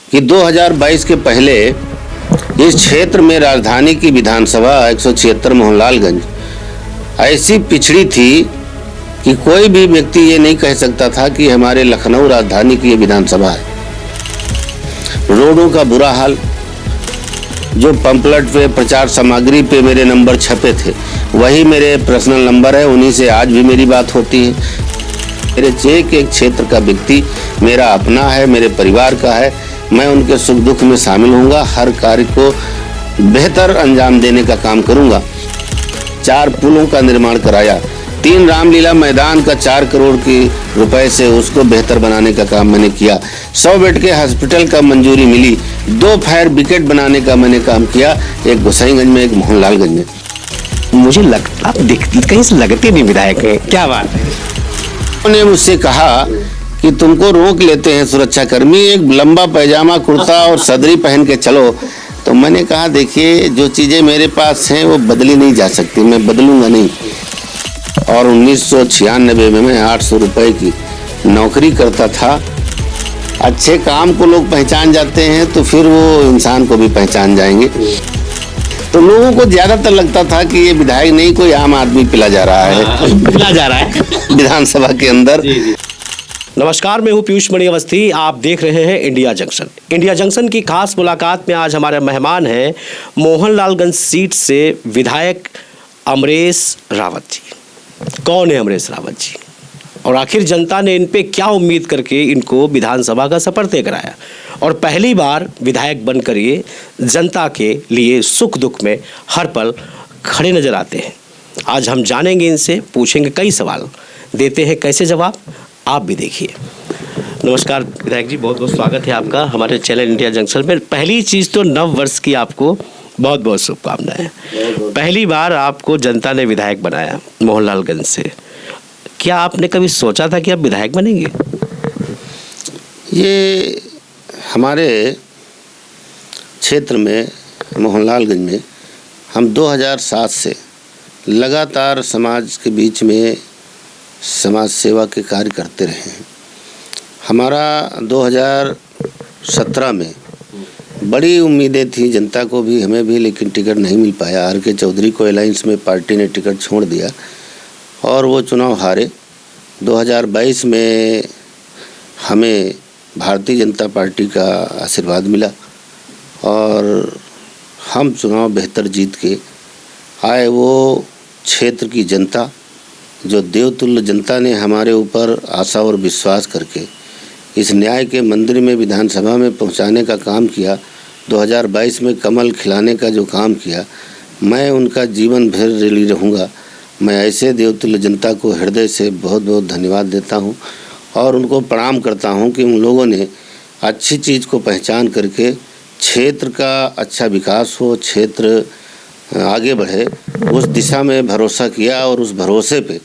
कि 2022 के पहले इस क्षेत्र में राजधानी की विधानसभा 176 मोहनलालगंज ऐसी पिछड़ी थी कि कोई भी व्यक्ति ये नहीं कह सकता था कि हमारे लखनऊ राजधानी की ये विधानसभा है। रोडों का बुरा हाल, जो पंपलेट पे प्रचार सामग्री पे मेरे नंबर छपे थे वही मेरे पर्सनल नंबर है, उन्हीं से आज भी मेरी बात होती है। मेरे एक एक क्षेत्र का व्यक्ति मेरा अपना है, मेरे परिवार का है। मैं उनके सुख दुख में शामिल होऊंगा, हर कार्य को बेहतर अंजाम देने का काम करूंगा। 4 पुलों का निर्माण कराया, 3 रामलीला मैदान का 4 करोड़ की रुपए से उसको बेहतर बनाने का काम मैंने किया। 100 बेड के हॉस्पिटल का मंजूरी मिली। 2 फायर ब्रिगेड बनाने का मैंने काम किया, एक गोसाईगंज में, एक मोहनलालगंज में। मुझे लगता कहीं से लगते नहीं विधायक है, क्या बात है। उन्होंने मुझसे कहा कि तुमको रोक लेते हैं सुरक्षाकर्मी, एक लंबा पैजामा कुर्ता और सदरी पहन के चलो। तो मैंने कहा देखिए, जो चीज़ें मेरे पास हैं वो बदली नहीं जा सकती, मैं बदलूंगा नहीं। और 1996 में मैं 800 रुपये की नौकरी करता था। अच्छे काम को लोग पहचान जाते हैं तो फिर वो इंसान को भी पहचान जाएंगे। तो लोगों को ज़्यादातर लगता था कि ये विधायक नहीं, कोई आम आदमी पिला जा रहा है विधानसभा के अंदर। नमस्कार, मैं हूं पीयूष मणि अवस्थी। आप देख रहे हैं इंडिया जंक्शन। इंडिया जंक्शन की खास मुलाकात में आज हमारे मेहमान हैं मोहनलालगंज सीट से विधायक अमरेश रावत जी। कौन है अमरेश रावत जी, और आखिर जनता ने इन पे क्या उम्मीद करके इनको विधानसभा का सफर तय कराया, और पहली बार विधायक बनकर ये जनता के लिए सुख दुख में हर पल खड़े नजर आते हैं। आज हम जानेंगे इनसे, पूछेंगे कई सवाल, देते हैं कैसे जवाब, आप भी देखिए। नमस्कार विधायक जी, बहुत बहुत स्वागत है आपका हमारे चैनल इंडिया जंक्शन में। पहली चीज़ तो नव वर्ष की आपको बहुत बहुत शुभकामनाएं। पहली बार आपको जनता ने विधायक बनाया मोहनलालगंज से। क्या आपने कभी सोचा था कि आप विधायक बनेंगे? ये हमारे क्षेत्र में मोहनलालगंज में हम 2007 से लगातार समाज के बीच में समाज सेवा के कार्य करते रहे हैं। हमारा 2017 में बड़ी उम्मीदें थी, जनता को भी हमें भी, लेकिन टिकट नहीं मिल पाया। आर के चौधरी को अलायंस में पार्टी ने टिकट छोड़ दिया और वो चुनाव हारे। 2022 में हमें भारतीय जनता पार्टी का आशीर्वाद मिला और हम चुनाव बेहतर जीत के आए। वो क्षेत्र की जनता, जो देवतुल्य जनता ने हमारे ऊपर आशा और विश्वास करके इस न्याय के मंदिर में विधानसभा में पहुंचाने का काम किया, 2022 में कमल खिलाने का जो काम किया, मैं उनका जीवन भर ऋणी रहूँगा। मैं ऐसे देवतुल्य जनता को हृदय से बहुत बहुत धन्यवाद देता हूँ और उनको प्रणाम करता हूँ कि उन लोगों ने अच्छी चीज़ को पहचान करके क्षेत्र का अच्छा विकास हो, क्षेत्र आगे बढ़े, उस दिशा में भरोसा किया और उस भरोसे पे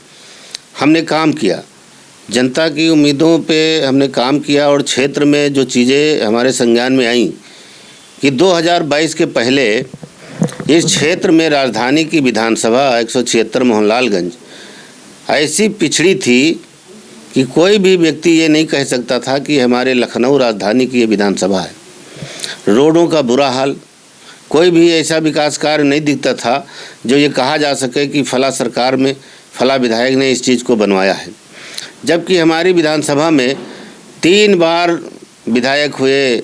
हमने काम किया। जनता की उम्मीदों पे हमने काम किया और क्षेत्र में जो चीज़ें हमारे संज्ञान में आई कि 2022 के पहले इस क्षेत्र में राजधानी की विधानसभा 176 मोहनलालगंज ऐसी पिछड़ी थी कि कोई भी व्यक्ति ये नहीं कह सकता था कि हमारे लखनऊ राजधानी की ये विधानसभा है। रोडों का बुरा हाल, कोई भी ऐसा विकास कार्य नहीं दिखता था जो ये कहा जा सके कि फला सरकार में फला विधायक ने इस चीज़ को बनवाया है। जबकि हमारी विधानसभा में 3 बार विधायक हुए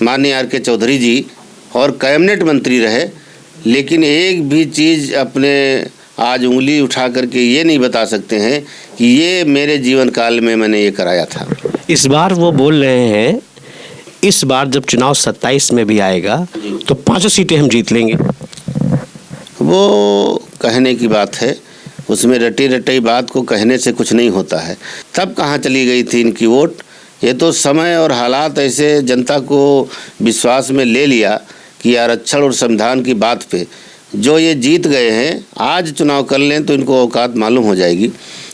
माननीय आर के चौधरी जी और कैबिनेट मंत्री रहे, लेकिन एक भी चीज़ अपने आज उंगली उठा करके ये नहीं बता सकते हैं कि ये मेरे जीवन काल में मैंने ये कराया था। इस बार वो बोल रहे हैं इस बार जब चुनाव 27 में भी आएगा तो 5 सीटें हम जीत लेंगे। वो कहने की बात है, उसमें रटी रटाई बात को कहने से कुछ नहीं होता है। तब कहाँ चली गई थी इनकी वोट? ये तो समय और हालात ऐसे जनता को विश्वास में ले लिया कि आरक्षण और संविधान की बात पे जो ये जीत गए हैं, आज चुनाव कर लें तो इनको औकात मालूम हो जाएगी।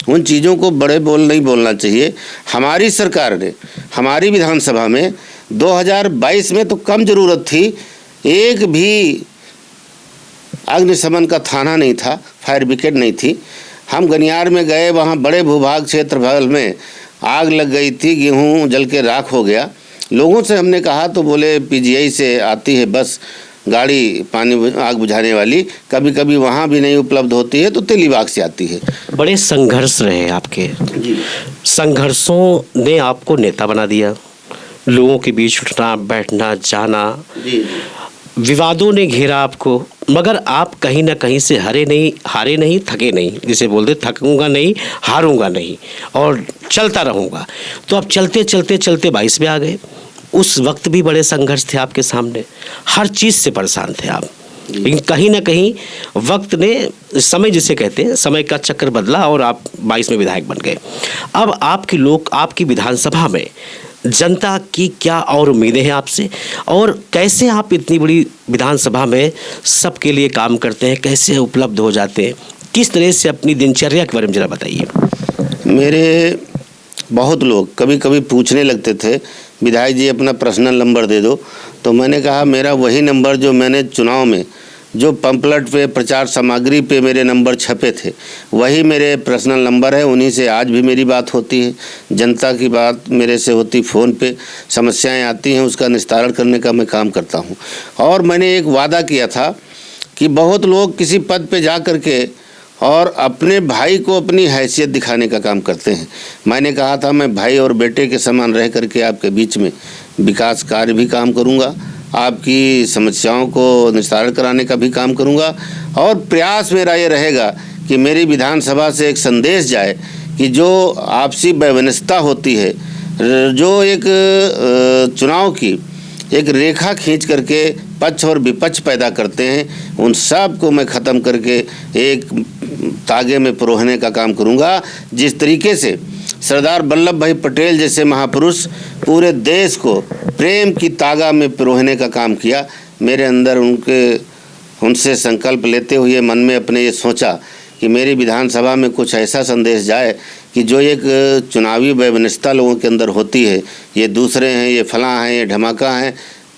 उन चीज़ों को बड़े बोल नहीं बोलना चाहिए। हमारी सरकार ने हमारी विधानसभा में 2022 में तो कम ज़रूरत थी, एक भी अग्निशमन का थाना नहीं था, फायर ब्रिगेड नहीं थी। हम गनियार में गए, वहाँ बड़े भूभाग क्षेत्रफल में आग लग गई थी, गेहूं जल के राख हो गया। लोगों से हमने कहा तो बोले पीजीआई से आती है बस गाड़ी पानी आग बुझाने वाली, कभी कभी वहाँ भी नहीं उपलब्ध होती है तो तेलीबाग से आती है। बड़े संघर्ष रहे आपके, संघर्षों ने आपको नेता बना दिया, लोगों के बीच उठना बैठना जाना, विवादों ने घेरा आपको, मगर आप कहीं ना कहीं से हारे नहीं थके नहीं, जिसे बोलते थकूंगा नहीं हारूंगा नहीं और चलता रहूंगा। तो आप चलते चलते चलते 22 में आ गए। उस वक्त भी बड़े संघर्ष थे आपके सामने, हर चीज़ से परेशान थे आप, लेकिन कहीं ना कहीं वक्त ने, समय जिसे कहते हैं, समय का चक्र बदला और आप 22 में विधायक बन गए। अब आपकी विधानसभा में जनता की क्या और उम्मीदें हैं आपसे, और कैसे आप इतनी बड़ी विधानसभा में सबके लिए काम करते हैं, कैसे उपलब्ध हो जाते हैं, किस तरह से अपनी दिनचर्या के बारे में जरा बताइए। मेरे बहुत लोग कभी कभी पूछने लगते थे विधायक जी अपना पर्सनल नंबर दे दो, तो मैंने कहा मेरा वही नंबर जो मैंने चुनाव में जो पंपलेट पे प्रचार सामग्री पे मेरे नंबर छपे थे वही मेरे पर्सनल नंबर है, उन्हीं से आज भी मेरी बात होती है। जनता की बात मेरे से होती, फ़ोन पे समस्याएं आती हैं उसका निस्तारण करने का मैं काम करता हूं। और मैंने एक वादा किया था कि बहुत लोग किसी पद पे जा कर के और अपने भाई को अपनी हैसियत दिखाने का काम करते हैं। मैंने कहा था मैं भाई और बेटे के समान रह करके आपके बीच में विकास कार्य भी काम करूंगा, आपकी समस्याओं को निस्तारण कराने का भी काम करूंगा, और प्रयास मेरा ये रहेगा कि मेरी विधानसभा से एक संदेश जाए कि जो आपसी वैमनस्यता होती है, जो एक चुनाव की एक रेखा खींच करके पक्ष और विपक्ष पैदा करते हैं, उन सब को मैं ख़त्म करके एक तागे में पिरोने का काम करूंगा। जिस तरीके से सरदार वल्लभ भाई पटेल जैसे महापुरुष पूरे देश को प्रेम की तागा में पिरोने का काम किया, मेरे अंदर उनसे संकल्प लेते हुए मन में अपने ये सोचा कि मेरी विधानसभा में कुछ ऐसा संदेश जाए कि जो एक चुनावी वैमनस्यता लोगों के अंदर होती है, ये दूसरे हैं, ये फलां हैं, ये धमाका हैं,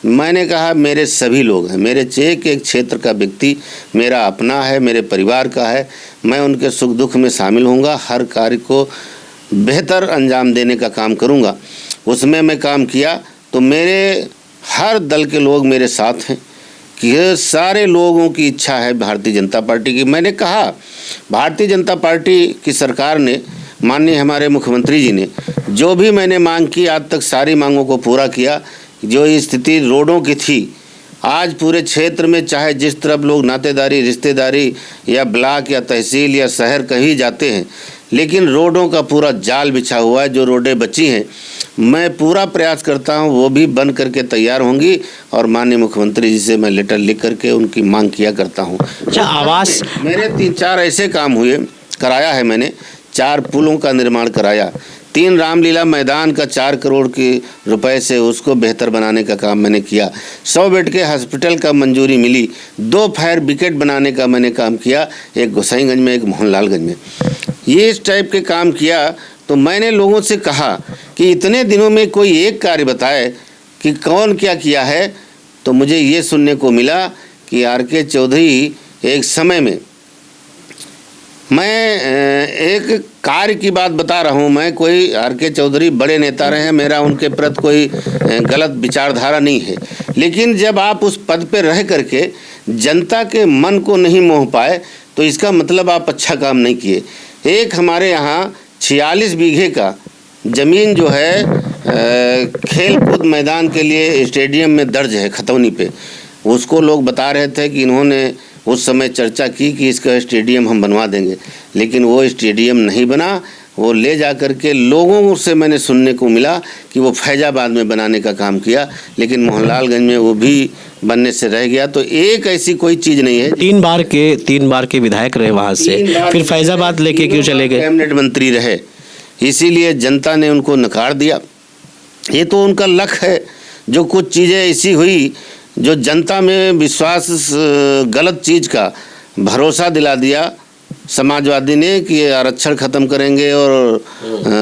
मैंने कहा मेरे सभी लोग हैं, मेरे एक एक क्षेत्र का व्यक्ति मेरा अपना है, मेरे परिवार का है, मैं उनके सुख दुख में शामिल होऊंगा, हर कार्य को बेहतर अंजाम देने का काम करूंगा। उसमें मैं काम किया तो मेरे हर दल के लोग मेरे साथ हैं कि सारे लोगों की इच्छा है भारतीय जनता पार्टी की। मैंने कहा भारतीय जनता पार्टी की सरकार ने, माननीय हमारे मुख्यमंत्री जी ने जो भी मैंने मांग की आज तक सारी मांगों को पूरा किया। जो स्थिति रोडों की थी, आज पूरे क्षेत्र में चाहे जिस तरफ लोग नातेदारी रिश्तेदारी या ब्लॉक या तहसील या शहर कहीं जाते हैं, लेकिन रोडों का पूरा जाल बिछा हुआ है। जो रोडें बची हैं मैं पूरा प्रयास करता हूं वो भी बन करके तैयार होंगी, और माननीय मुख्यमंत्री जी से मैं लेटर लिख करके उनकी मांग किया करता हूं। अच्छा, आवास मेरे 3-4 ऐसे काम हुए कराया है मैंने, 4 पुलों का निर्माण कराया, 3 रामलीला मैदान का 4 करोड़ के रुपए से उसको बेहतर बनाने का काम मैंने किया, 100 बेड के हॉस्पिटल का मंजूरी मिली, 2 फायर ब्रिगेड बनाने का मैंने काम किया, एक गोसाईगंज में एक मोहनलालगंज में। ये इस टाइप के काम किया। तो मैंने लोगों से कहा कि इतने दिनों में कोई एक कार्य बताए कि कौन क्या किया है, तो मुझे ये सुनने को मिला कि आर.के. चौधरी एक समय में, मैं एक कार्य की बात बता रहा हूँ, मैं कोई आर.के. चौधरी बड़े नेता रहे हैं, मेरा उनके प्रति कोई गलत विचारधारा नहीं है, लेकिन जब आप उस पद पे रह करके जनता के मन को नहीं मोह पाए तो इसका मतलब आप अच्छा काम नहीं किए। एक हमारे यहाँ 46 बीघे का ज़मीन जो है खेल कूद मैदान के लिए स्टेडियम में दर्ज है खतौनी पे, उसको लोग बता रहे थे कि इन्होंने उस समय चर्चा की कि इसका स्टेडियम हम बनवा देंगे, लेकिन वो स्टेडियम नहीं बना। वो ले जा कर के लोगों से मैंने सुनने को मिला कि वो फैजाबाद में बनाने का काम किया, लेकिन मोहनलालगंज में वो भी बनने से रह गया। तो एक ऐसी कोई चीज़ नहीं है। 3 बार के विधायक रहे वहाँ से, फिर फैजाबाद लेके क्यों चले गए? कैबिनेट मंत्री रहे, इसीलिए जनता ने उनको नकार दिया। ये तो उनका लक है। जो कुछ चीज़ें ऐसी हुई जो जनता में विश्वास, गलत चीज़ का भरोसा दिला दिया समाजवादी ने कि आरक्षण खत्म करेंगे और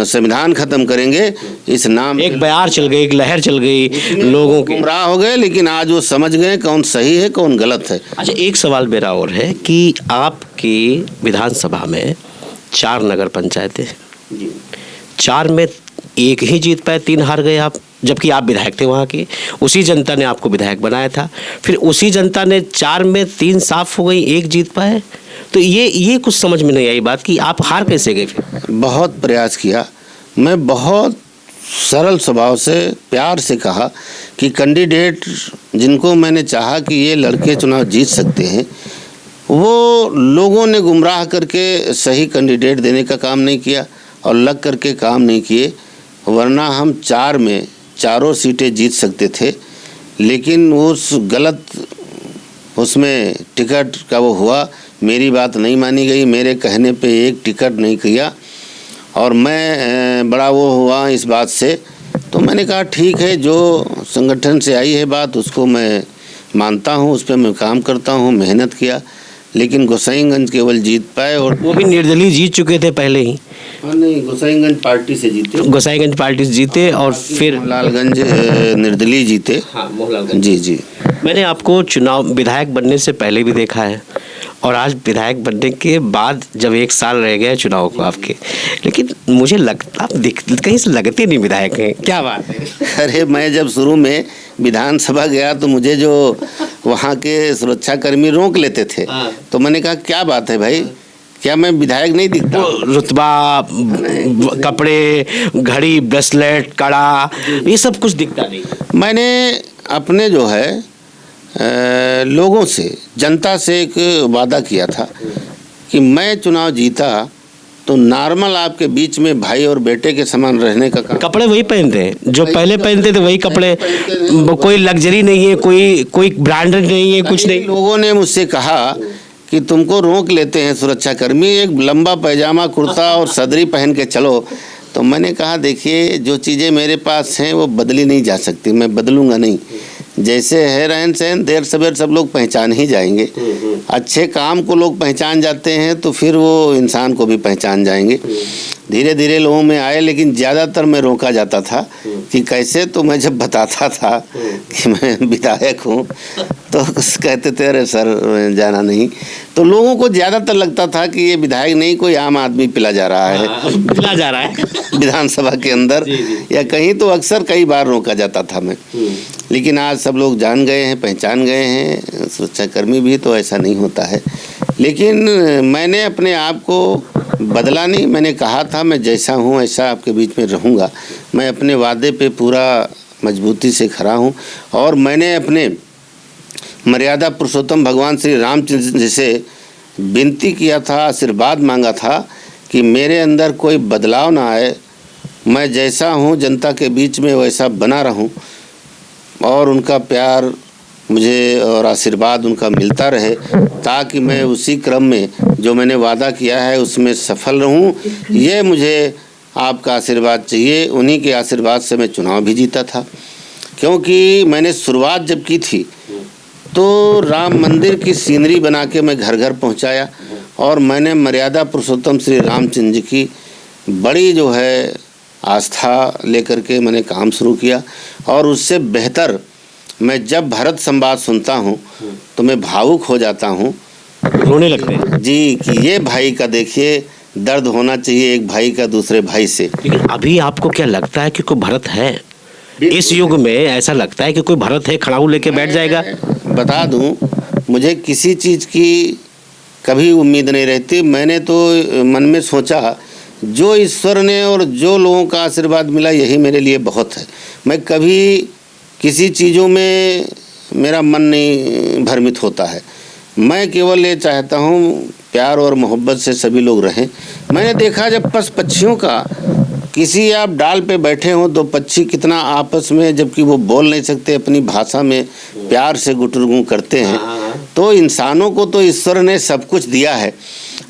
संविधान खत्म करेंगे, इस नाम एक बयार चल गई, एक लहर चल गई, लोगों के गुमराह हो गए, लेकिन आज वो समझ गए कौन सही है कौन गलत है। अच्छा, एक सवाल मेरा और है कि आपकी विधानसभा में 4 नगर पंचायतें, 4 में 1 ही जीत पाए, 3 हार गए आप। जबकि आप विधायक थे वहाँ के, उसी जनता ने आपको विधायक बनाया था, फिर उसी जनता ने 4 में 3 साफ हो गई, 1 जीत पाए। तो ये कुछ समझ में नहीं आई बात कि आप हार कैसे गए फिर? बहुत प्रयास किया, मैं बहुत सरल स्वभाव से प्यार से कहा कि कैंडिडेट जिनको मैंने चाहा कि ये लड़के चुनाव जीत सकते हैं, वो लोगों ने गुमराह करके सही कैंडिडेट देने का काम नहीं किया और लग करके काम नहीं किए, वरना हम 4 में 4 सीटें जीत सकते थे। लेकिन उस गलत उसमें टिकट का वो हुआ, मेरी बात नहीं मानी गई, मेरे कहने पे एक टिकट नहीं किया और मैं बड़ा वो हुआ इस बात से। तो मैंने कहा ठीक है, जो संगठन से आई है बात उसको मैं मानता हूँ, उस पर मैं काम करता हूँ, मेहनत किया, लेकिन गोसाईगंज केवल जीत पाए। और वो भी निर्दलीय जीत चुके थे पहले ही। हाँ नहीं, गोसाईगंज पार्टी से जीते, गोसाईगंज पार्टी से जीते और फिर मोहनलालगंज निर्दलीय जीते। हाँ, मोहनलालगंज। जी जी। मैंने आपको चुनाव विधायक बनने से पहले भी देखा है और आज विधायक बनने के बाद जब 1 साल रह गया चुनाव को आपके, लेकिन मुझे लगता आप कहीं से लगते नहीं विधायक हैं, क्या बात है? अरे मैं जब शुरू में विधानसभा गया तो मुझे जो वहाँ के सुरक्षाकर्मी रोक लेते थे, तो मैंने कहा क्या बात है भाई, क्या मैं विधायक नहीं दिखता? रुतबा, कपड़े, घड़ी, ब्रेसलेट, कड़ा, ये सब कुछ दिखता नहीं। मैंने अपने जो है लोगों से, जनता से एक वादा किया था कि मैं चुनाव जीता तो नॉर्मल आपके बीच में भाई और बेटे के समान रहने का काम। कपड़े वही पहनते हैं जो पहले पहनते थे, वही कपड़े, कोई लग्जरी नहीं है, कोई ब्रांडेड नहीं है, कुछ नहीं। लोगों ने मुझसे कहा कि तुमको रोक लेते हैं सुरक्षाकर्मी, एक लंबा पैजामा, कुर्ता और सदरी पहन के चलो। तो मैंने कहा देखिए, जो चीज़ें मेरे पास हैं वो बदली नहीं जा सकती, मैं बदलूंगा नहीं। जैसे है रहन सहन, देर सवेर सब लोग पहचान ही जाएंगे। अच्छे काम को लोग पहचान जाते हैं तो फिर वो इंसान को भी पहचान जाएंगे। धीरे धीरे लोगों में आए, लेकिन ज़्यादातर मैं रोका जाता था कि कैसे। तो मैं जब बताता था कि मैं विधायक हूँ तो कहते थे अरे सर जाना नहीं। तो लोगों को ज़्यादातर लगता था कि ये विधायक नहीं, कोई आम आदमी पिला जा रहा है, पिला जा रहा है विधानसभा के अंदर या कहीं। तो अक्सर कई बार रोका जाता था मैं, लेकिन आज सब लोग जान गए हैं, पहचान गए हैं, सुरक्षाकर्मी भी, तो ऐसा नहीं होता है। लेकिन मैंने अपने आप को बदला नहीं। मैंने कहा था मैं जैसा हूँ ऐसा आपके बीच में रहूँगा। मैं अपने वादे पे पूरा मजबूती से खड़ा हूँ और मैंने अपने मर्यादा पुरुषोत्तम भगवान श्री रामचंद्र जी से विनती किया था, आशीर्वाद मांगा था कि मेरे अंदर कोई बदलाव ना आए, मैं जैसा हूँ जनता के बीच में वैसा बना रहूँ और उनका प्यार मुझे और आशीर्वाद उनका मिलता रहे, ताकि मैं उसी क्रम में जो मैंने वादा किया है उसमें सफल रहूं। ये मुझे आपका आशीर्वाद चाहिए। उन्हीं के आशीर्वाद से मैं चुनाव भी जीता था, क्योंकि मैंने शुरुआत जब की थी तो राम मंदिर की सीनरी बना के मैं घर घर पहुंचाया और मैंने मर्यादा पुरुषोत्तम श्री रामचंद्र जी की बड़ी जो है आस्था लेकर के मैंने काम शुरू किया। और उससे बेहतर मैं जब भरत संवाद सुनता हूँ तो मैं भावुक हो जाता हूँ, रोने लगते हैं जी, कि ये भाई का देखिए दर्द होना चाहिए एक भाई का दूसरे भाई से। लेकिन अभी आपको क्या लगता है कि कोई भरत है इस युग में? ऐसा लगता है कि कोई भरत है, खड़ाऊ लेके बैठ जाएगा? बता दूं, मुझे किसी चीज़ की कभी उम्मीद नहीं रहती। मैंने तो मन में सोचा जो ईश्वर ने और जो लोगों का आशीर्वाद मिला यही मेरे लिए बहुत है। मैं कभी किसी चीज़ों में मेरा मन नहीं भ्रमित होता है। मैं केवल ये चाहता हूँ प्यार और मोहब्बत से सभी लोग रहें। मैंने देखा जब पक्षियों का किसी आप डाल पे बैठे हो तो पक्षी कितना आपस में, जबकि वो बोल नहीं सकते, अपनी भाषा में प्यार से गुटरगू करते हैं। तो इंसानों को तो ईश्वर ने सब कुछ दिया है,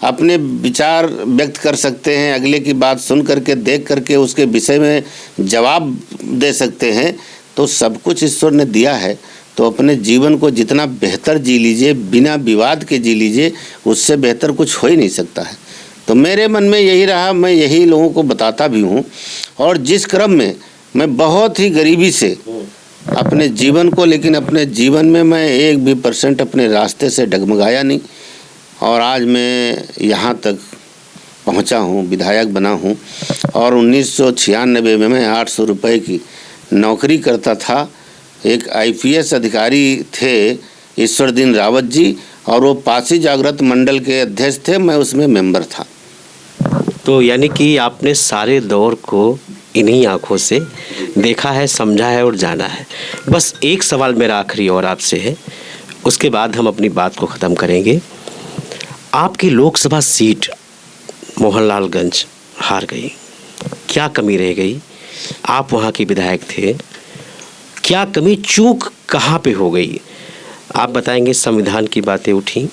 अपने विचार व्यक्त कर सकते हैं, अगले की बात सुन करके देख करके उसके विषय में जवाब दे सकते हैं, तो सब कुछ ईश्वर ने दिया है। तो अपने जीवन को जितना बेहतर जी लीजिए, बिना विवाद के जी लीजिए, उससे बेहतर कुछ हो ही नहीं सकता है। तो मेरे मन में यही रहा, मैं यही लोगों को बताता भी हूँ। और जिस क्रम में मैं बहुत ही गरीबी से अपने जीवन को, लेकिन अपने जीवन में मैं 1 भी % अपने रास्ते से डगमगाया नहीं और आज मैं यहाँ तक पहुँचा हूँ, विधायक बना हूँ। और 1996 में मैं 800 रुपये की नौकरी करता था। एक आईपीएस अधिकारी थे ईश्वरदीन रावत जी, और वो पासी जागृत मंडल के अध्यक्ष थे, मैं उसमें मेंबर था। तो यानी कि आपने सारे दौर को इन्हीं आँखों से देखा है, समझा है और जाना है। बस एक सवाल मेरा आखिरी और आपसे है, उसके बाद हम अपनी बात को ख़त्म करेंगे। आपकी लोकसभा सीट मोहनलालगंज हार गई, क्या कमी रह गई? आप वहाँ के विधायक थे, क्या कमी चूक कहाँ पे हो गई? आप बताएंगे। संविधान की बातें उठी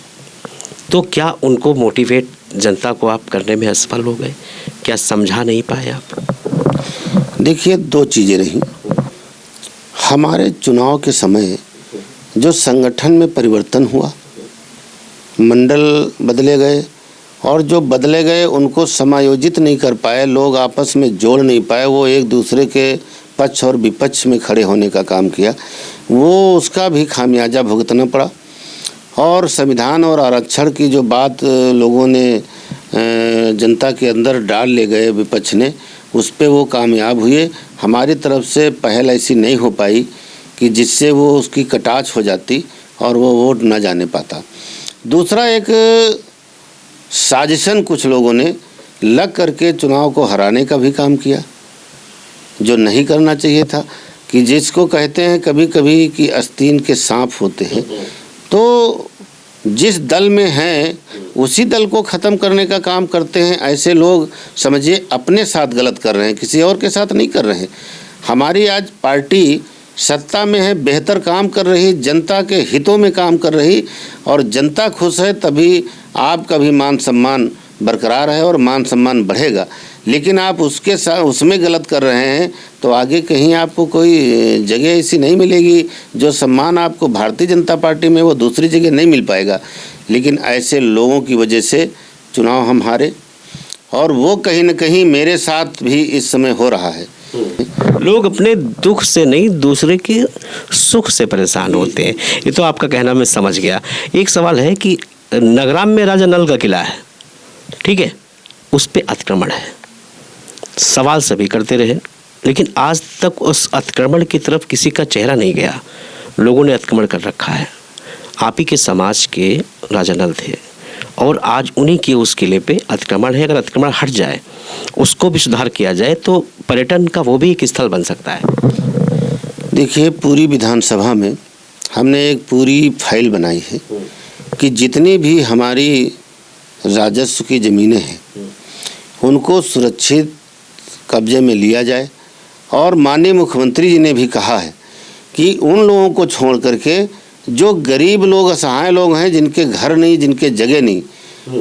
तो क्या उनको मोटिवेट जनता को आप करने में असफल हो गए? क्या समझा नहीं पाए आप? देखिए, दो चीज़ें रहीं। हमारे चुनाव के समय जो संगठन में परिवर्तन हुआ, मंडल बदले गए, और जो बदले गए उनको समायोजित नहीं कर पाए, लोग आपस में जोड़ नहीं पाए, वो एक दूसरे के पक्ष और विपक्ष में खड़े होने का काम किया, वो उसका भी खामियाजा भुगतना पड़ा। और संविधान और आरक्षण की जो बात लोगों ने जनता के अंदर डाल ले गए विपक्ष ने, उस पे वो कामयाब हुए। हमारी तरफ से पहल ऐसी नहीं हो पाई कि जिससे वो उसकी कटाक्ष हो जाती और वो वोट न जाने पाता। दूसरा, एक साजिशन कुछ लोगों ने लग करके चुनाव को हराने का भी काम किया, जो नहीं करना चाहिए था। कि जिसको कहते हैं कभी कभी कि आस्तीन के सांप होते हैं, तो जिस दल में हैं उसी दल को ख़त्म करने का काम करते हैं। ऐसे लोग समझिए अपने साथ गलत कर रहे हैं, किसी और के साथ नहीं कर रहे हैं। हमारी आज पार्टी सत्ता में है, बेहतर काम कर रही, जनता के हितों में काम कर रही, और जनता खुश है तभी आपका भी मान सम्मान बरकरार है और मान सम्मान बढ़ेगा। लेकिन आप उसके साथ उसमें गलत कर रहे हैं तो आगे कहीं आपको कोई जगह ऐसी नहीं मिलेगी। जो सम्मान आपको भारतीय जनता पार्टी में, वो दूसरी जगह नहीं मिल पाएगा। लेकिन ऐसे लोगों की वजह से चुनाव हम हारे, और वो कहीं न कहीं मेरे साथ भी इस समय हो रहा है। लोग अपने दुख से नहीं, दूसरे के सुख से परेशान होते हैं। ये तो आपका कहना मैं समझ गया। एक सवाल है कि नगराम में राजा नल का किला है, ठीक है, उस पे अतिक्रमण है। सवाल सभी करते रहे, लेकिन आज तक उस अतिक्रमण की तरफ किसी का चेहरा नहीं गया। लोगों ने अतिक्रमण कर रखा है। आप ही के समाज के राजा नल थे, और आज उन्हीं के उस किले पे अतिक्रमण है। अगर अतिक्रमण हट जाए, उसको भी सुधार किया जाए, तो पर्यटन का वो भी एक स्थल बन सकता है। देखिए, पूरी विधानसभा में हमने एक पूरी फाइल बनाई है कि जितनी भी हमारी राजस्व की ज़मीनें हैं उनको सुरक्षित कब्जे में लिया जाए। और माननीय मुख्यमंत्री जी ने भी कहा है कि उन लोगों को छोड़ करके जो गरीब लोग, असहाय लोग हैं, जिनके घर नहीं, जिनके जगह नहीं,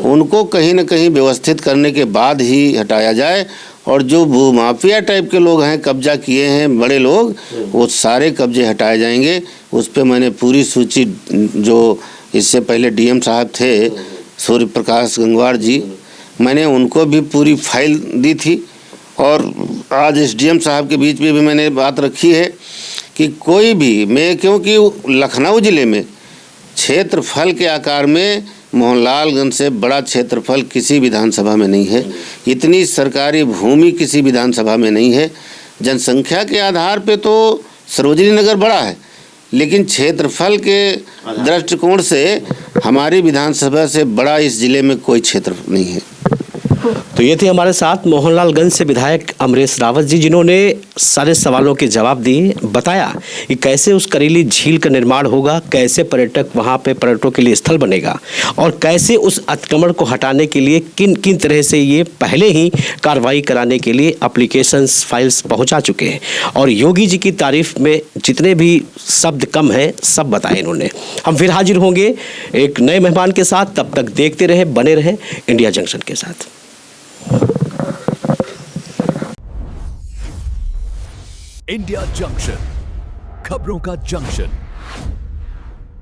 उनको कहीं न कहीं व्यवस्थित करने के बाद ही हटाया जाए। और जो भूमाफिया टाइप के लोग हैं, कब्जा किए हैं बड़े लोग, वो सारे कब्जे हटाए जाएंगे। उस पर मैंने पूरी सूची, जो इससे पहले डीएम साहब थे सूर्य प्रकाश गंगवार जी, मैंने उनको भी पूरी फाइल दी थी। और आज एसडीएम साहब के बीच में भी मैंने बात रखी है कि कोई भी, मैं क्योंकि लखनऊ ज़िले में क्षेत्रफल के आकार में मोहनलालगंज से बड़ा क्षेत्रफल किसी विधानसभा में नहीं है, इतनी सरकारी भूमि किसी विधानसभा में नहीं है। जनसंख्या के आधार पे तो सरोजनी नगर बड़ा है, लेकिन क्षेत्रफल के दृष्टिकोण से हमारी विधानसभा से बड़ा इस ज़िले में कोई क्षेत्र नहीं है। तो ये थे हमारे साथ मोहनलालगंज से विधायक अमरेश रावत जी, जिन्होंने सारे सवालों के जवाब दिए, बताया कि कैसे उस करेली झील का निर्माण होगा, कैसे पर्यटक वहाँ पे पर्यटकों के लिए स्थल बनेगा, और कैसे उस अतिक्रमण को हटाने के लिए किन किन तरह से ये पहले ही कार्रवाई कराने के लिए एप्लीकेशंस, फाइल्स पहुँचा चुके हैं। और योगी जी की तारीफ में जितने भी शब्द कम है सब बताए इन्होंने। हम फिर हाजिर होंगे एक नए मेहमान के साथ, तब तक देखते रहे, बने रहे इंडिया जंक्शन के साथ। इंडिया जंक्शन, खबरों का जंक्शन।